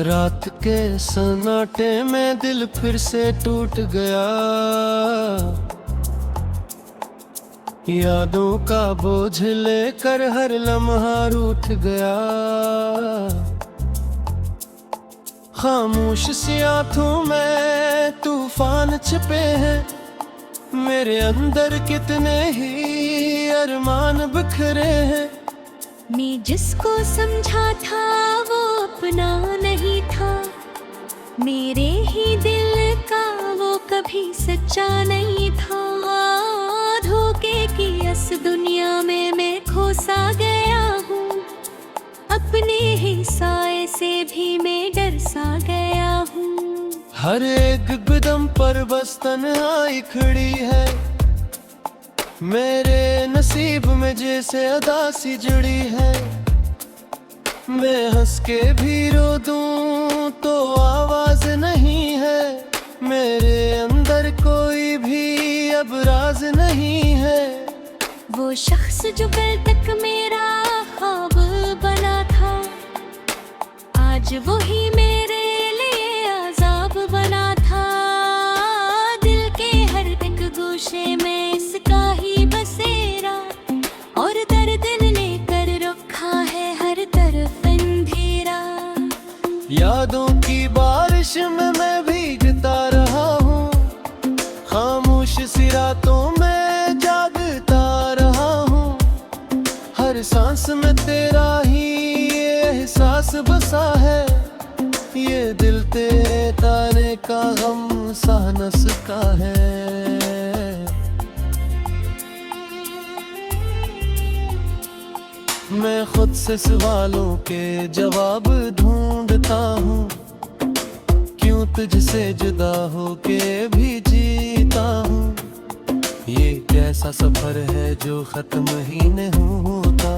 रात के सन्नाटे में दिल फिर से टूट गया। यादों का बोझ लेकर हर लम्हा रूठ गया। खामोश सी आंखों में तूफान छिपे हैं, मेरे अंदर कितने ही अरमान बिखरे हैं। मैं जिसको समझा था वो अपना नहीं था, मेरे ही दिल का वो कभी सच्चा नहीं था। धोखे की इस दुनिया में मैं खो सा गया हूँ, अपने ही साए से भी मैं डर सा गया हूँ। हर एक कदम पर बस तन्हाई खड़ी है, मेरे नसीब में जैसे अदासी जुड़ी है। मैं हंस के भी रो दूं तो आवाज नहीं है, मेरे अंदर कोई भी अब राज नहीं है। वो शख्स जो कल तक मेरा ख्वाब बना था, आज वो ही मेरे लिए अज़ाब बना था। दिल के हर एक गोशे में इसका ही बसेरा, और दर्द ने कर रखा है हर तरफ अंधेरा। यादों की बारिश में मैं भीगता रहा हूँ, खामोश सी रातों में जागता रहा हूँ। हर सांस में तेरा ही एहसास बसा है, ये दिल तेरे ताने का गम सह न सका है। मैं खुद से सवालों के जवाब ढूंढता हूँ, क्यों तुझसे जुदा होके भी जीता हूँ। ये कैसा सफर है जो खत्म ही नहीं होता,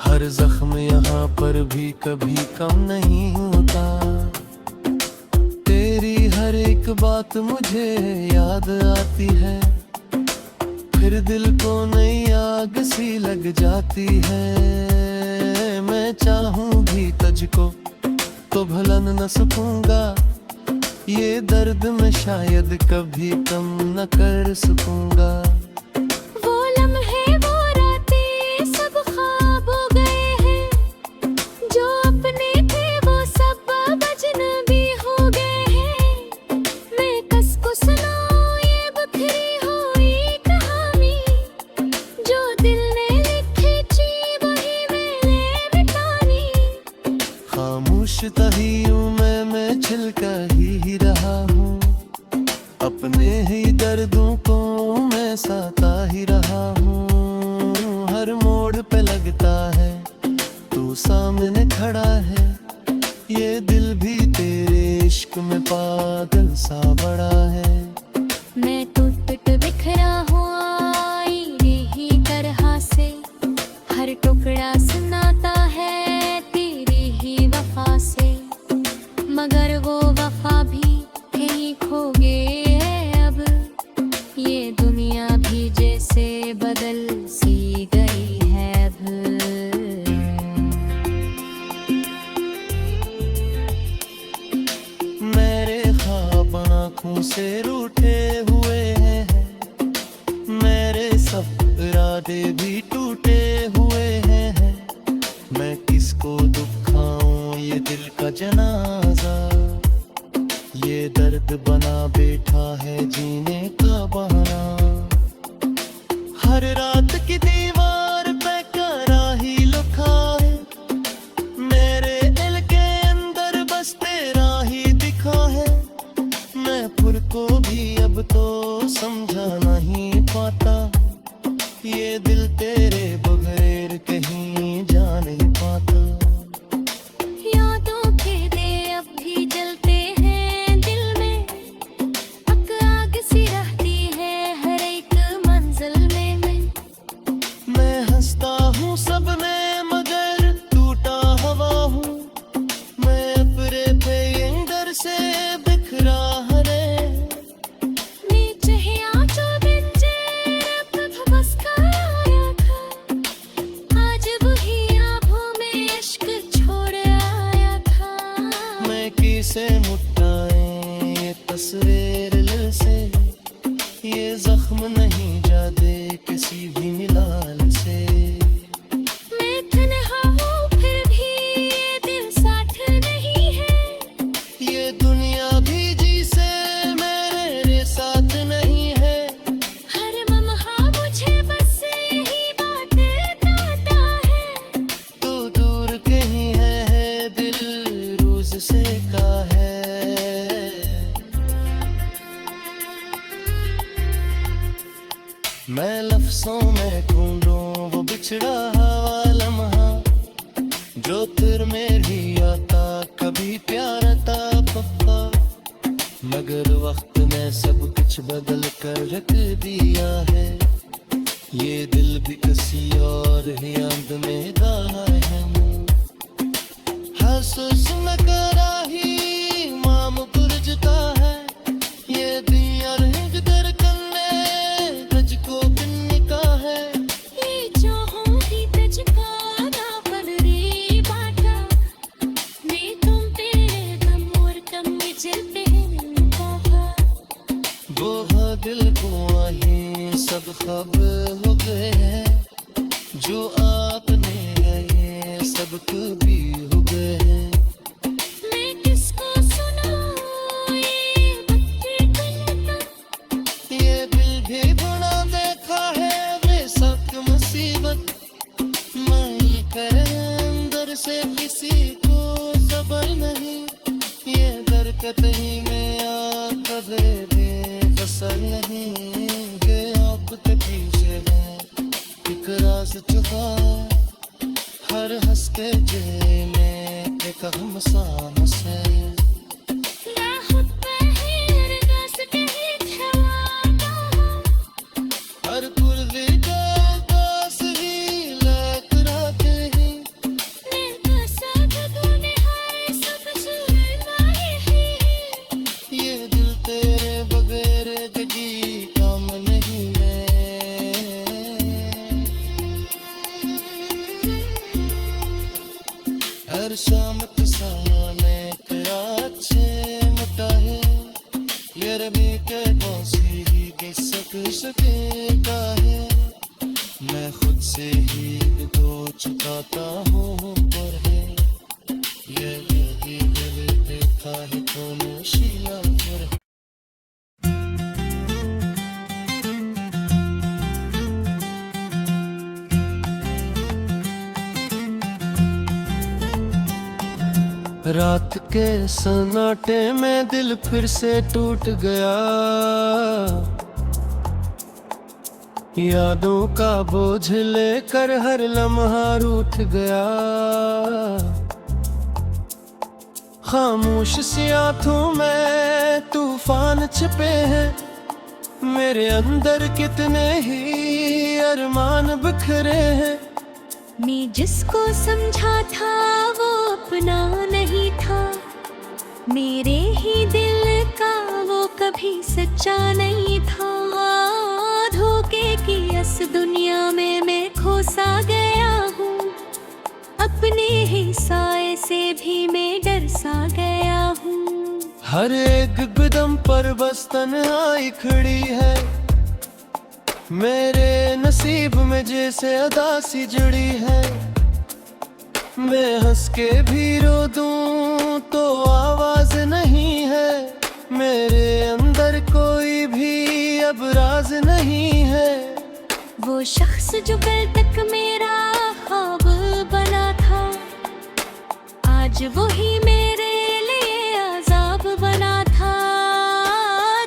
हर जख्म यहाँ पर भी कभी कम नहीं होता। तेरी हर एक बात मुझे याद आती है, फिर दिल को नई आग सी लग जाती है। मैं चाहूँ भी तुझको तो भलन न सकूंगा, ये दर्द मैं शायद कभी कम न कर सकूंगा। वो लम्हे वो रातें सब ख्वाब हो गए हैं, जो अपने थे वो सब अब अजनबी हो गए हैं। मैं किसको सुनाऊं ये बिखरी हुई कहानी, जो दिल ने लिखी थी वही मैंने मिटानी। खामोश तहियों में मैं छिलका ही रहा हूँ, अपने ही दर्दों को मैं साता ही रहा हूँ। हर मोड़ पे लगता है तू सामने खड़ा है, ये दिल भी तेरे इश्क में पागल सा बड़ा है। मैं टूट बिखरा हुआ आईने ही तरह से, हर टुकड़ा सुनाता है तेरी ही वफा से। मगर वो वफा भी कहीं खो गए है अब, ये दुनिया भी जैसे बदल सी गई है अब। मेरे ख्वाब आँखों से रूठे हुए हैं, मेरे सब इरादे भी टूटे हुए हैं। मैं किसको दुखाऊं ये दिल का जनाजा, ये दर्द बना बैठा है जीने का बहाना। हर रात की दीवार पे कराही लिखा है, मेरे दिल के अंदर बस तेरा ही दिखा है। मैं खुद को भी अब तो समझा नहीं पाता, ये दिल तेरे बगैर कहीं जा नहीं पाता। यादों के दे अब भी जलते हैं दिल में, आग सी रहती है हर एक मंजिल में। मैं हंसता हूँ सब में मगर टूटा हवा हूँ, मैं अपने पे अंदर से बिखरा हरे। नीचे ही आंचल बिंजे अब बस खाया तस्वीर से, ये जख्म नहीं जाते किसी भी मिलाल से। मैं तन्हा हूँ फिर भी ये दिल साथ नहीं है, ये दुनिया भी जिसे मेरे साथ नहीं है। हर लम्हा मुझे बस यही बात बताता है। तू दूर कहीं है दिल रोज से का है। मैं लफ्ज़ों में ढूंढूं वो बिछड़ा हुआ लम्हा, जो फिर मेरी आता कभी प्यार था पप्पा। मगर वक्त ने सब कुछ बदल कर रख दिया है, ये दिल भी किसी और ही याद में रहा है। हसूस में कराही माम गुरजता है, ये दिया रंग दर कन्ने तुझको किन्नी का है। ये चाहों ही तुझको ना बन रे बाटा, मैं तुम पे कम और कम मुझे पहन पापा। वो दिल को आही सब खब हो गए हैं, जो आपने ये सब कभी हो गए हैं। मैं किसको सुनाऊं ये वक्त कलता, ये दिल भी बड़ा देखा है वे सब मुसीबत। मैं करे अंदर से किसी को सबर नहीं, ये दरकत ही में आ कदे बेकसर नहीं। ये आप के पीछे है एक राज छुपा, हर हंस के चेहरे में एक हम सांस है। ना खुद पे है रस कहीं छवाता, हर पुरवी का दास ही लाख रात ही। मैं तो साथ तूने हाय सब सुनना ही। ये दिल तेरे बगैर जगी काम नहीं है। हर शाम किसाने कराच से मुटा है, ये रबी के कौसी ही किसक सकेगा है। मैं खुद से ही दो चुकाता हूँ पर है, ये दिल देखा है तूने शीला पर। रात के सन्नाटे में दिल फिर से टूट गया, यादों का बोझ लेकर हर लम्हा रूठ गया। खामोश सी आंखों में तूफान छिपे हैं, मेरे अंदर कितने ही अरमान बिखरे हैं। मैं जिसको समझा था वो अपना नहीं था, मेरे ही दिल का वो कभी सच्चा नहीं था। धोखे की इस दुनिया में मैं खोसा गया हूँ, अपने ही साए से भी मैं डर सा गया हूँ। हर एक कदम पर बस तन्हाई खड़ी है, मेरे नसीब में जैसे अदासी जुड़ी है। मैं हंस के भी रो दूं तो आवाज नहीं है, मेरे अंदर कोई भी अब राज नहीं है। वो शख्स जो कल तक मेरा ख्वाब बना था, आज वो ही मेरे लिए अजाब बना था।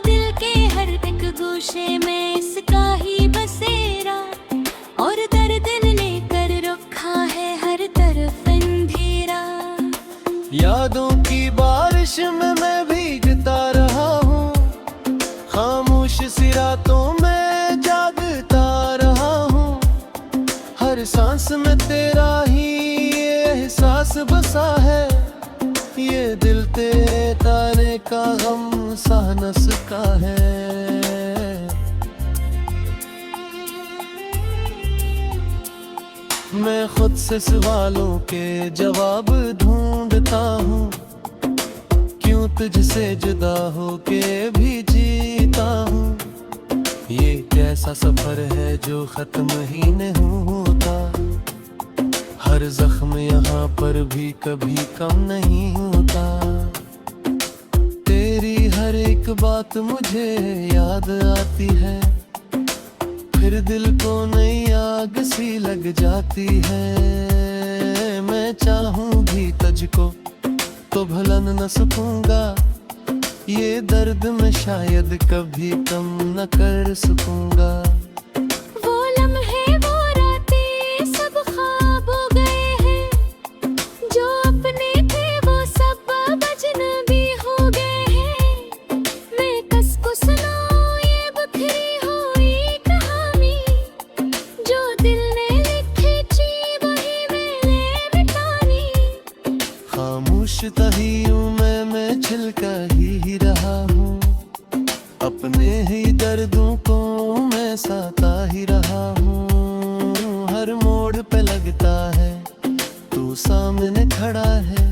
दिल के हर एक गोशे में इसका ही बसेरा, और दर्द ने कर रखा है हर तरफ अंधेरा। यादों की बारिश में मैं भीगता रहा हूँ, खामोश सी रातों में जागता रहा हूँ। हर सांस में तेरा ही एहसास बसा है, ये दिल तेरे ताने का गम सा न सका है। मैं खुद से सवालों के जवाब ढूंढता हूँ, क्यों तुझसे जुदा होके भी जीता हूँ। ये कैसा सफर है जो खत्म ही नहीं होता। हर जख्म यहाँ पर भी कभी कम नहीं होता। तेरी हर एक बात मुझे याद आती है, फिर दिल को नई आग सी लग जाती है। मैं चाहूं भी तुझको तो भला न सकूंगा, ये दर्द मैं शायद कभी कम न कर सकूंगा। वो लम्हे वो रातें सब ख्वाब हो गए हैं, जो अपने थे वो सब अजनबी हो गए हैं। मैं किसको सुनाऊं ये बिखरी हुई कहानी, जो दिल ने लिखी थी वही मैंने मिटानी। खामोश तही हूँ मैं छिलका ही रहा हूँ, अपने ही दर्दों को मैं साता ही रहा हूँ। हर मोड़ पे लगता है तू सामने खड़ा है,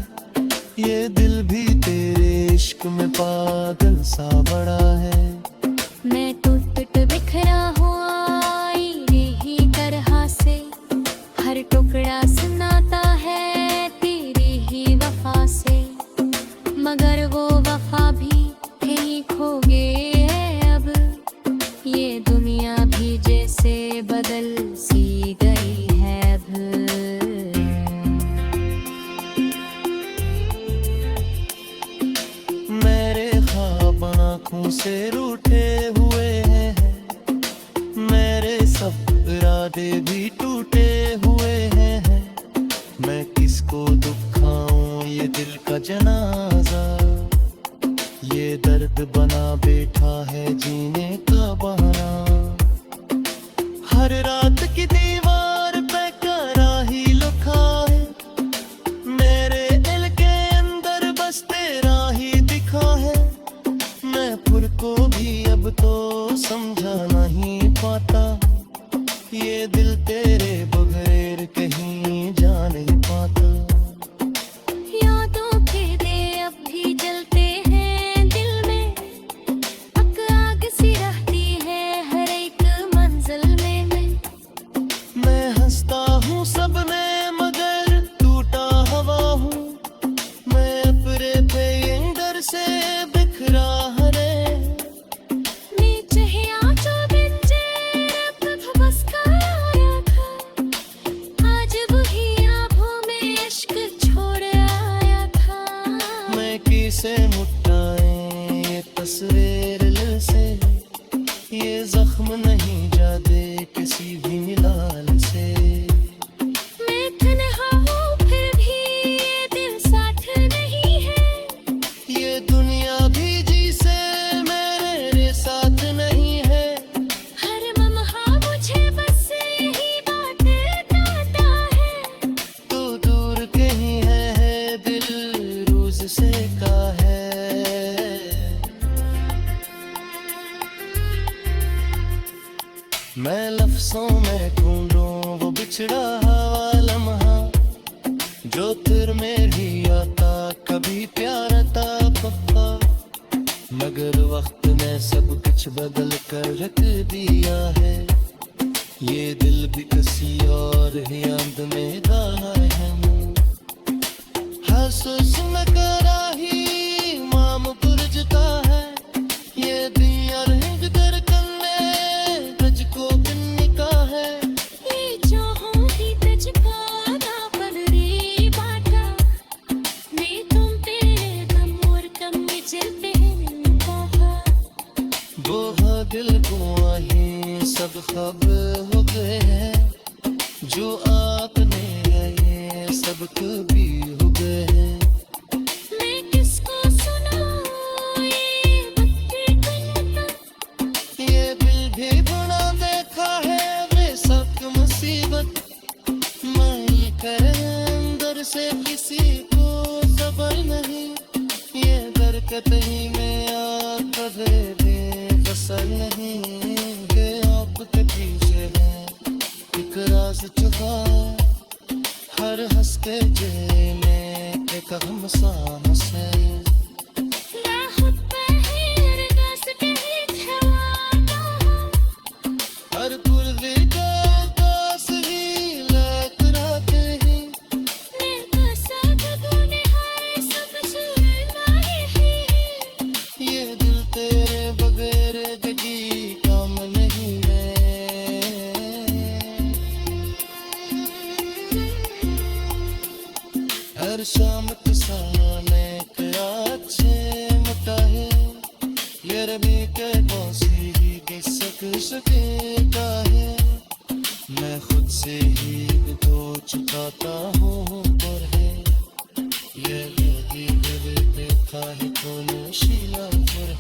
ये दिल भी तेरे इश्क में पागल सा बड़ा है। मैं टूट बिखरा हुआ ही तरह से, हर टुकड़ा सुनाता है तेरी ही वफा से। मगर वो वफा भी कहीं खो गए है अब, ये दुनिया भी जैसे बदल सी गई है अब। मेरे ख्वाब आँखों से रूठे हुए हैं, मेरे सब इरादे भी टूटे हुए हैं। मैं किसको दुखाऊं ये दिल का जनाजा, ये दर्द बना बैठा है जीने का बहाना। हर रात की दीवार पे कराही लिखा है, मेरे दिल के अंदर बस तेरा ही दिखा है। मैं खुद को भी अब तो समझा नहीं पाता, ये दिल तेरे बगैर कहीं जा नहीं पाता। यादों के दे अब भी जलते हैं दिल में, आग आग सी रहती है हर एक मंजिल में। मैं हंसता हूँ सब में मगर टूटा हवा हूँ, मैं अपने पे अंदर से बिखरा हरे। मैं चाहिया जो बिंजे रब बस का आया था, आज वही आँखों में इश्क छोड़ आया था। मैं किसे मुटाएं ये तस्वीर दिल से, ये जख्म नहीं जादे किसी भी मिलाल से। मैं तन्हा हूँ फिर भी ये दिल साथ नहीं है, ये दुनिया भी जिसे मेरे साथ नहीं है। हर लम्हा मुझे बस यही बात बताता है। तू दूर कहीं है दिल रोज से का है। मैं लफ्जों में ढूंढूं वो बिछड़ा हुआ लम्हा, जो फिर मेरी आता कभी प्यार था पप्पा। मगर वक्त ने सब कुछ बदल कर रख दिया है, ये दिल भी किसी और ही याद में रहा है। हसूस में कराही माम पुरजता है, ये दिया रिंग कर कन्ने तुझको बिन्निका है। ये चाहूं भी तुझको ना पलरी बाटा, मैं तुम पे गम और कम में चलते हैं पापा। वो हाँ दिल को आही सब खब हो गए हैं, जो आपने ये सब कभी हो गए हैं। मैं किसको सुनाऊं ये बकरी कलता, ये दिल भी बना देखा है बेशक मुसीबत। मैं ये करे अंदर से किसी को सबर नहीं, ये दरकत ही में आकर दे कसर नहीं। ये आपके पीछे है एक राज छुपा, हर हंसते जे में एक हम सा हंसे। कौन सी ही किसक सकेगा है। मैं खुद से ही तो चुकाता हूँ पर है ये भी दिल पे था है कौन शीला पर।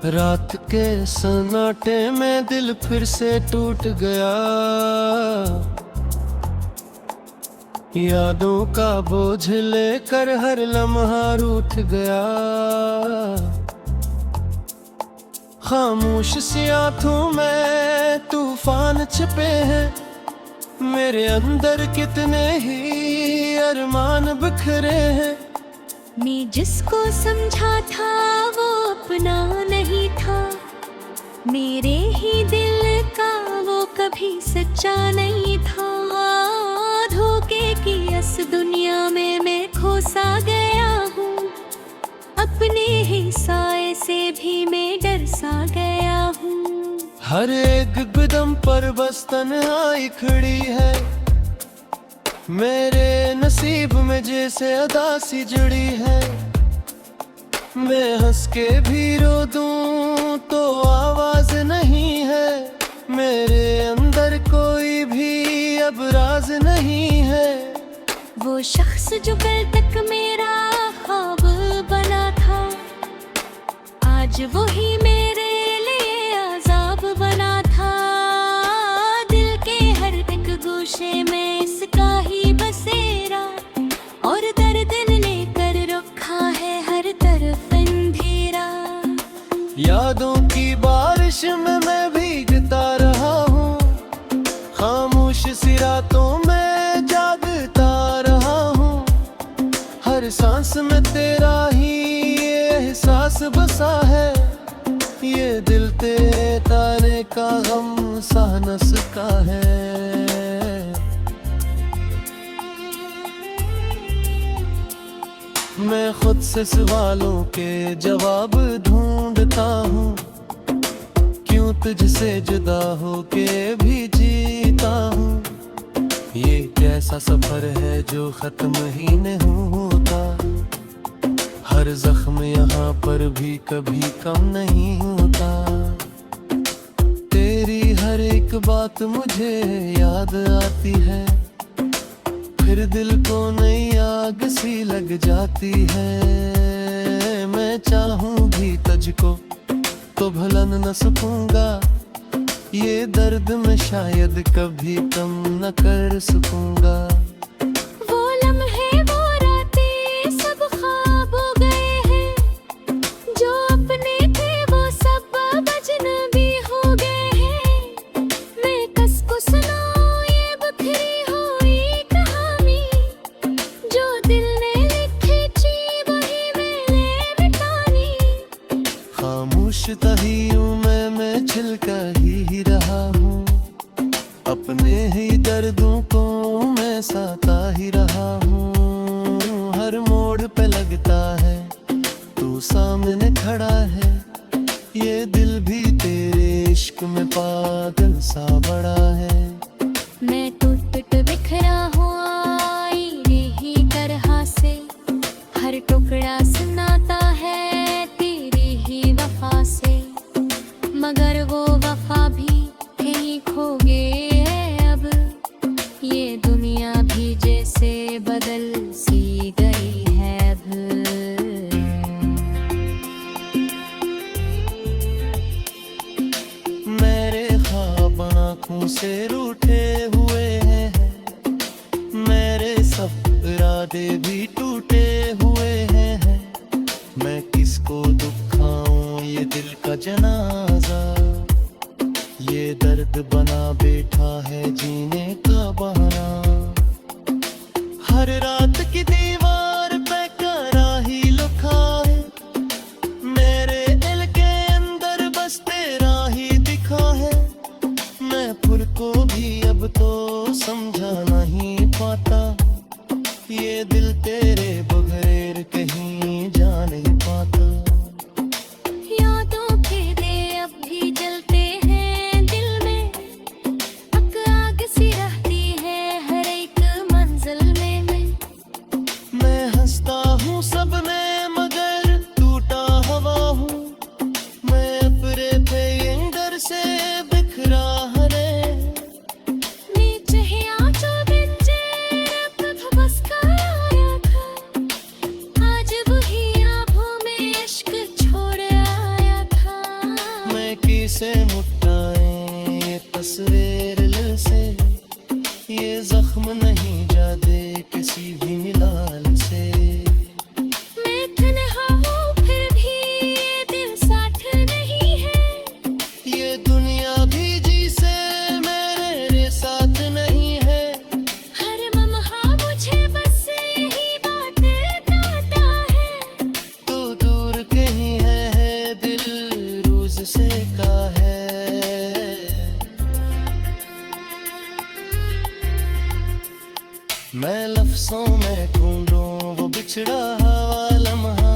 रात के सन्नाटे में दिल फिर से टूट गया, यादों का बोझ लेकर हर लम्हा रूठ गया। खामोश सी आंखों में तूफान छिपे हैं, मेरे अंदर कितने ही अरमान बिखरे हैं। मैं जिसको समझा था वो अपना नहीं था, मेरे ही दिल का वो कभी सच्चा नहीं था। धोखे की इस दुनिया में मैं खोसा गया हूँ, अपने ही साए से भी मैं डर सा गया हूँ। हर एक कदम पर बस तन्हाई खड़ी है, मेरे नसीब में जैसे अदा सी जुड़ी है। मैं हंस के भी रो दूं तो आवाज नहीं है, मेरे अंदर कोई भी अब राज नहीं है। वो शख्स जो कल तक मेरा ख्वाब बना था, आज वो ही मेरे लिए अजाब बना था। दिल के हर एक गोशे में इसका ही बसेरा, और दर्द ने कर रखा है हर तरफ अंधेरा। यादों की बारिश में मैं भीगता रहा हूँ, खामोश सी रातों में जागता रहा हूँ। हर सांस में तेरा ही ये एहसास बसा है, ये दिल तेरे ताने का गम सा न सका है। मैं खुद से सवालों के जवाब ढूंढता हूँ, क्यों तुझसे जुदा होके भी जीता हूँ। ये कैसा सफर है जो खत्म ही नहीं होता, हर जख्म यहाँ पर भी कभी कम नहीं होता। तेरी हर एक बात मुझे याद आती है, फिर दिल को नई आग सी लग जाती है। मैं चाहूं भी तुझको तो भलन न सकूंगा, ये दर्द मैं शायद कभी कम न कर सकूंगा। वो लम्हे वो रातें सब ख्वाब हो गए हैं, जो अपने थे वो सब अजनबी हो गए हैं। मैं कस को सुनाऊं ये बिखरी हुई कहानी, जो दिल ने लिखी थी वही मैंने मिटानी। खामोश तही हूँ मैं छिलका ही रहा हूँ, अपने ही दर्दों को मैं साता ही रहा हूँ। हर मोड़ पे लगता है तू सामने खड़ा है, ये दिल भी तेरे इश्क में पागल सा बड़ा है। मैं टूट बिखरा हुआ आईने ही तरह से, हर टुकड़ा सुनाता है तेरी ही वफा से। मगर वो वफा भी कहीं खो गए है अब, ये दुनिया भी जैसे बदल सी गई है अब। मेरे ख्वाब आँखों से रूठे हुए हैं, मेरे सब इरादे भी टूटे हुए हैं। मैं किसको दुखाऊं ये दिल का जनाजा, ये दर्द बना बैठा है जीने का बहाना। हर रात की दीवार पे कराही लिखा है, मेरे दिल के अंदर बस तेरा ही दिखा है। मैं खुद को भी अब तो समझा नहीं पाता, ये दिल तेरे बगैर कहीं जा नहीं पाता। यादों के दे अब भी जलते हैं दिल में, मेरे दिल से ये जख्म नहीं जाते किसी भी मिलाल से। मैं तन्हा हूँ फिर भी ये दिल साथ नहीं है। ये दुनिया भी जिसे मेरे साथ नहीं है। हर लम्हा मुझे बस यही बात बताता है। तू दूर कहीं है दिल रोज से का है। मैं लफ्ज़ों में ढूंढूं वो बिछड़ा हुआ लम्हा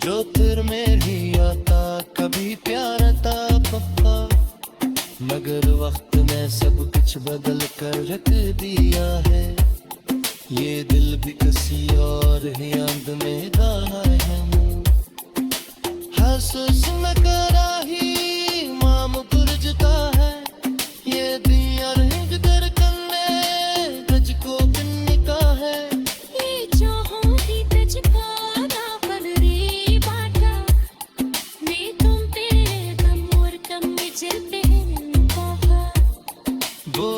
जो फिर मेरी आता कभी प्यार था पप्पा। मगर वक्त ने सब कुछ बदल कर रख दिया है। ये दिल भी किसी और ही याद में गाया है। हसूस न करा ही माम गुरजता है। ये दिया रंग कर कन्ने तुझको किन्निका है। ये चाहों भी तुझको ना पर रे बाटा। मैं तुम पे गम और कम में चलते हैं कहा। वो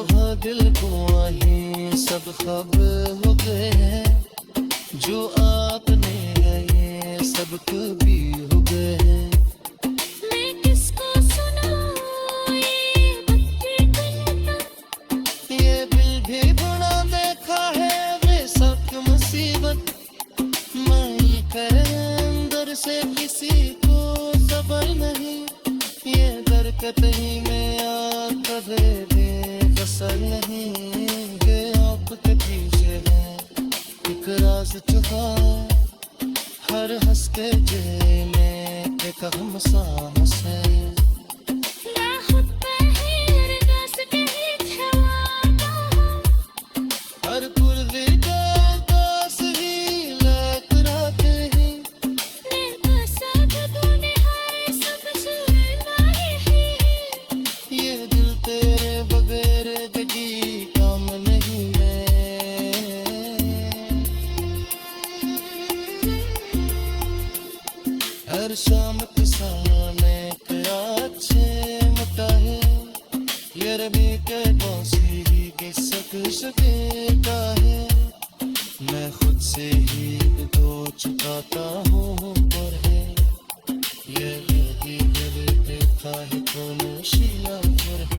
दिल को आही सब खब हो गए हैं। जो आपने है ये सब कभी हो गए हैं। मैं किसको सुनाऊं ये बत्ती कन्ना। ये दिल भी बना देखा है बेशक मुसीबत। मैं करे अंदर से किसी को सबर नहीं। ये दरकत ही में आकर दे कसर नहीं कि आपके पीछे है एक राज छुपा। हर हंस के चेहरे में एक हम सांस है। या खुद पे है अरदास कहीं छवाता हूँ। हर पुरवी का दास ही लाख रात ही। मैं कसद तूने है सब सुनना ही। ये दिल तेरे बगैर कभी काम नहीं है। हर शाम किसाने क्या अच्छे मता है। ये रबी के कौसी के सके का है। मैं खुद से ही दो चुकाता हूँ पर है। ये दिल देखा है कौन शीला पर है।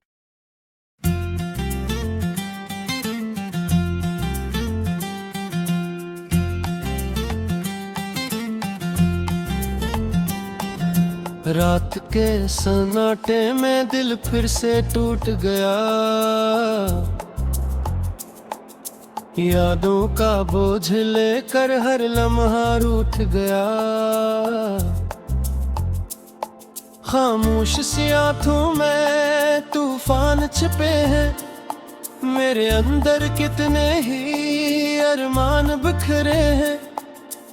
रात के सन्नाटे में दिल फिर से टूट गया। यादों का बोझ लेकर हर लम्हा रूठ गया। खामोश सी आंखों में तूफान छिपे हैं। मेरे अंदर कितने ही अरमान बिखरे हैं।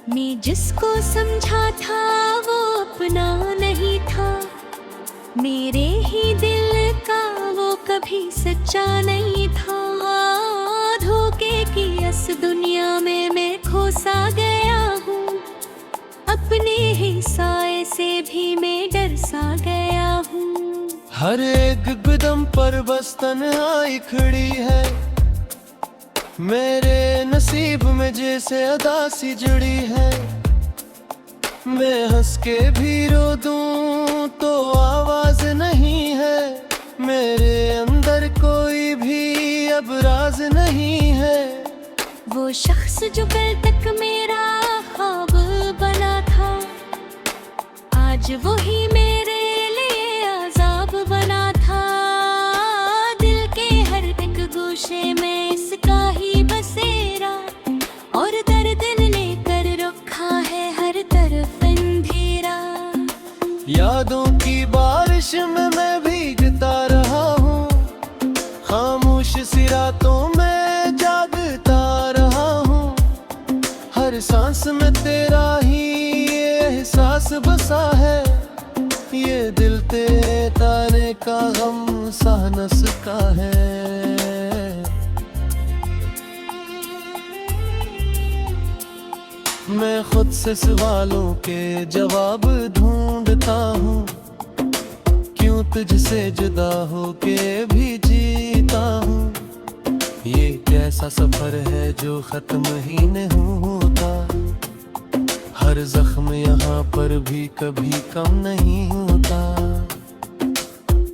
मैं जिसको समझा था वो अपना नहीं था। मेरे ही दिल का वो कभी सच्चा नहीं था। धोखे की इस दुनिया में मैं खोसा गया हूँ। अपने ही साए से भी मैं डर सा गया हूँ। हर एक कदम पर बस तन्हाई खड़ी है। मेरे नसीब में जैसे अदा सी जुड़ी है। मैं हंस के भी रो दूं तो आवाज नहीं है। मेरे अंदर कोई भी अब राज नहीं है। वो शख्स जो कल तक मेरा ख्वाब बना था आज वही मेरे लिए अजाब बना था। दिल के हर एक गोशे में इसका ही बसेरा और दर्द लेकर रखा है हर तरफ अंधेरा। यादों की बारिश में मैं भीगता रहा हूँ। खामोश सी रातों में जागता रहा हूँ। हर सांस में तेरा ही ये एहसास बसा है। ये दिल तेरे ताने का गम सह न सका है। मैं खुद से सवालों के जवाब ढूंढता हूँ। क्यों तुझसे जुदा हो के भी जी ऐसा सफर है जो खत्म ही नहीं होता, हर जख्म यहाँ पर भी कभी कम नहीं होता।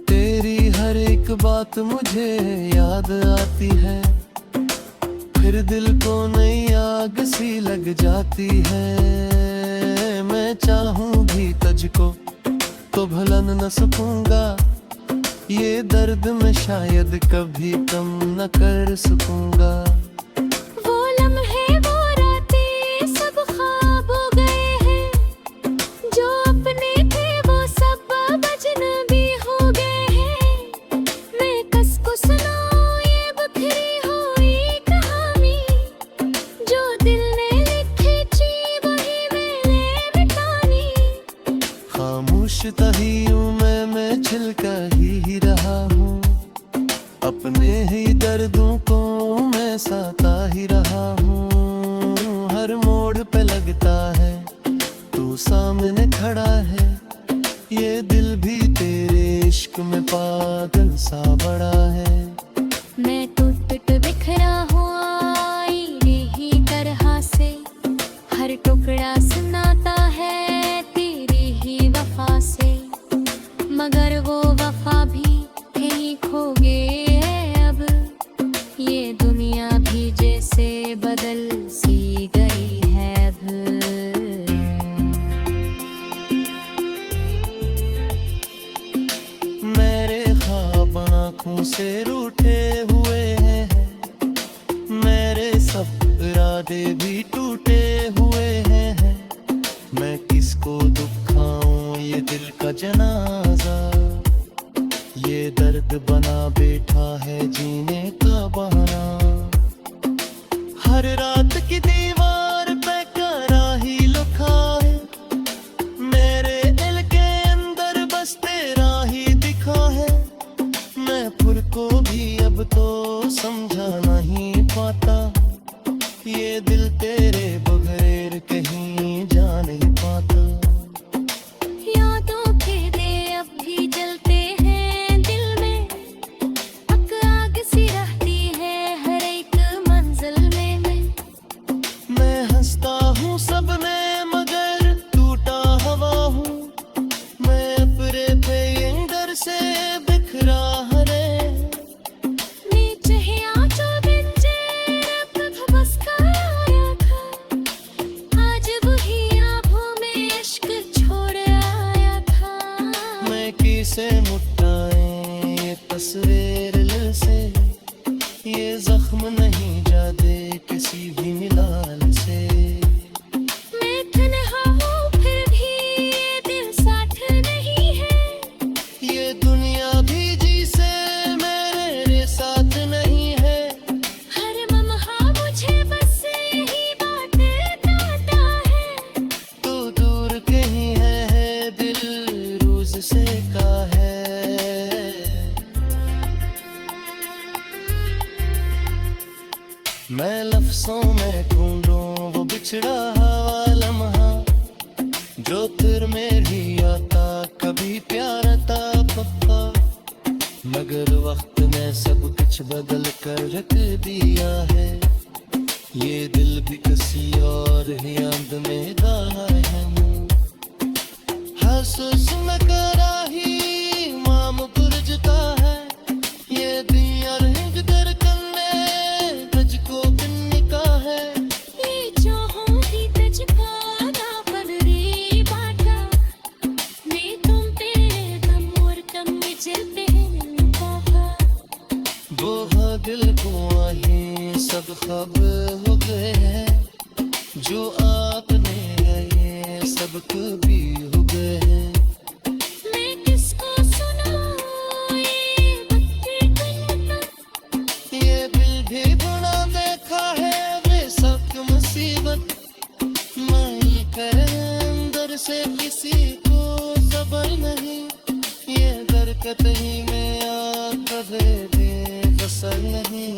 तेरी हर एक बात मुझे याद आती है, फिर दिल को नई आग सी लग जाती है। मैं चाहूं भी तुझको तो भुलन न सकूंगा, ये दर्द मैं शायद कभी कम न कर सकूंगा। वो लम्हे वो रातें सब ख्वाब हो गए हैं, जो अपने थे वो सब अजनबी हो गए हैं। मैं कस को सुनाऊं ये बिखरी हुई कहानी, जो दिल ने लिखी थी वही मैंने मिटानी। खामोश तही हूँ मैं छिलका ही रहा हूँ, अपने ही दर्दों को मैं साता ही रहा हूँ। हर मोड़ पे लगता है तू सामने खड़ा है, ये दिल भी तेरे इश्क में पागल सा बड़ा है। मैं टूट बिखरा हुआ आईने ही तरह से, हर टुकड़ा सुनाता है तेरी ही वफा से। मगर वो वफा भी कहीं खो गए है अब, ये दुनिया भी जैसे बदल सी गई है अब। मेरे ख्वाब आँखों से रूठे हुए हैं, मेरे सब इरादे भी टूटे हुए हैं। मैं किसको दुखाऊं ये दिल का जनाजा, ये दर्द बना बैठा है जीने का बहाना। हर रात की दीवार पे कराही लिखा है, मेरे दिल के अंदर बस तेरा ही दिखा है। मैं खुद को भी अब तो समझा नहीं पाता, ये दिल तेरे बगैर कहीं जा नहीं पाता। यादों के दे अब भी जलते हैं दिल में, पक आग सी रहती है हर एक मंजिल में। मैं हंसता हूँ सब में मगर टूटा हवा हूँ, मैं अपने पेंदर से बिखरा हरे। नीचे ही आंचल बिंजे रब बस का आया था, आज वही आँखों में इश्क छोड़ आया था। मैं किसे मुटाए ये तस्वीर दिल से, ये जख्म नहीं जादे किसी भी मिलाल से। मैं तन्हा हूँ फिर भी ये दिल साथ नहीं है, ये दुनिया भी जिसे मेरे साथ नहीं है। हर लम्हा मुझे बस यही बात कहता है। तू दूर कहीं है दिल रोज से का है। मैं लफ्जों में ढूंढूं वो बिछड़ा हुआ लम्हा, जो फिर मेरी आता कभी प्यार था पप्पा। मगर वक्त ने सब कुछ बदल कर रख दिया है, ये दिल भी किसी और ही याद में रहा है। हसूस में कराही माम गुरजता है, ये दुनिया रंग दर कन्ने तुझको बिन्नी का है। ये चाहों ही तुझको ना पर रे बाटा, मैं तुम पे कम और कम चलते हैं पापा। वो हाँ दिल को आही सब खब हो गए हैं, जो आपने ये सब कभी हो गए हैं। मैं किसको सुनाऊं ये बत्ती कन्ना, ये दिल भी बना देखा है वे सब मुसीबत। मैं करे अंदर से किसी को सबर नहीं, ये दरकत ही में आग कदे बेफसल नहीं।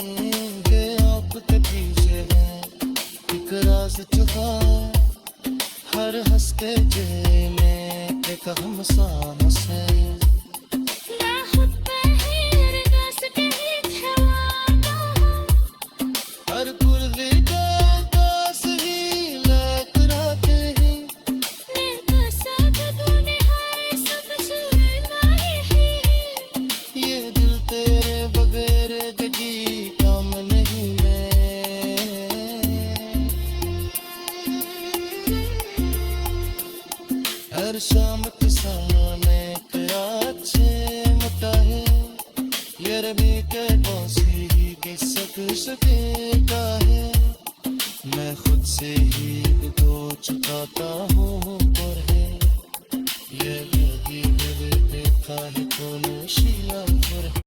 ये आपके पीछे है एक राज छुपा, हर हंसते जे में एक हम सांस है। मैं खुद पे ही रस कहीं खवाता हूँ, ये रबी के कौसी ही किसक सकेगा है, मैं खुद से ही दो चुकाता हूँ पर है, ये भी देखा है तूने शीला पर